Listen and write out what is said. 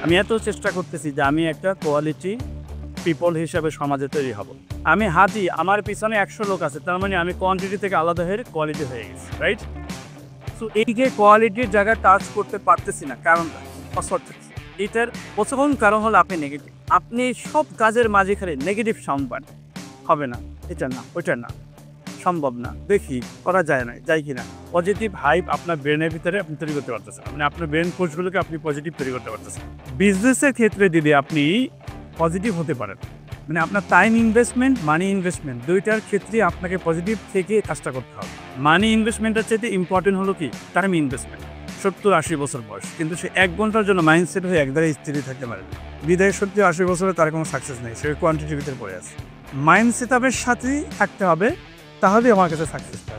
আমি এত চেষ্টা করতেছি যে আমি একটা কোয়ালিটি পিপল হিসাবে সমাজে তৈরি হব। আমি হাঁটি, আমার পিছনে 100 লোক আছে, তার মানে আমি কোয়ান্টিটি থেকে আলাদা হয়ে কোয়ালিটি হয়ে গেছি, রাইট? সো এই যে কোয়ালিটির জায়গা টাচ করতে পারতেছি না, কারণটা এটার প্রথম কারণ হলো আপনি নেগেটিভ। আপনি সব কাজের মাঝে খালি নেগেটিভ সাউন্ড পান, হবে না, এটা না, ওইটা না, সম্ভব না, দেখি করা যায় না, যাই কি না। পজিটিভ হাইপ আপনার ব্রেনের ভিতরে আপনি তৈরি করতে পারতেছেন, মানে আপনার ব্রেন কোষগুলোকে আপনি পজিটিভ তৈরি করতে পারতেছেন। বিজনেসের ক্ষেত্রে যদি আপনি পজিটিভ হতে পারেন, মানে আপনার টাইম ইনভেস্টমেন্ট, মানি ইনভেস্টমেন্ট, দুইটার ক্ষেত্রে আপনাকে পজিটিভ থেকে কাজটা করতে হবে। মানি ইনভেস্টমেন্টের চাইতে ইম্পর্টেন্ট হলো কি টাইম ইনভেস্টমেন্ট। 70-80 বছর বয়স, কিন্তু সে 1 ঘন্টার জন্য মাইন্ডসেট হয়ে একদারে স্থির থাকতে পারে। বিদায় 70-80 বছরে তার কোনো সাকসেস নেই, সে কোয়ান্টিটির ভিতরে পড়ে আছে। মাইন্ড সেট আপের সাথেই থাকতে হবে, তাহলেই আমার কাছে সাকসেস পাবে।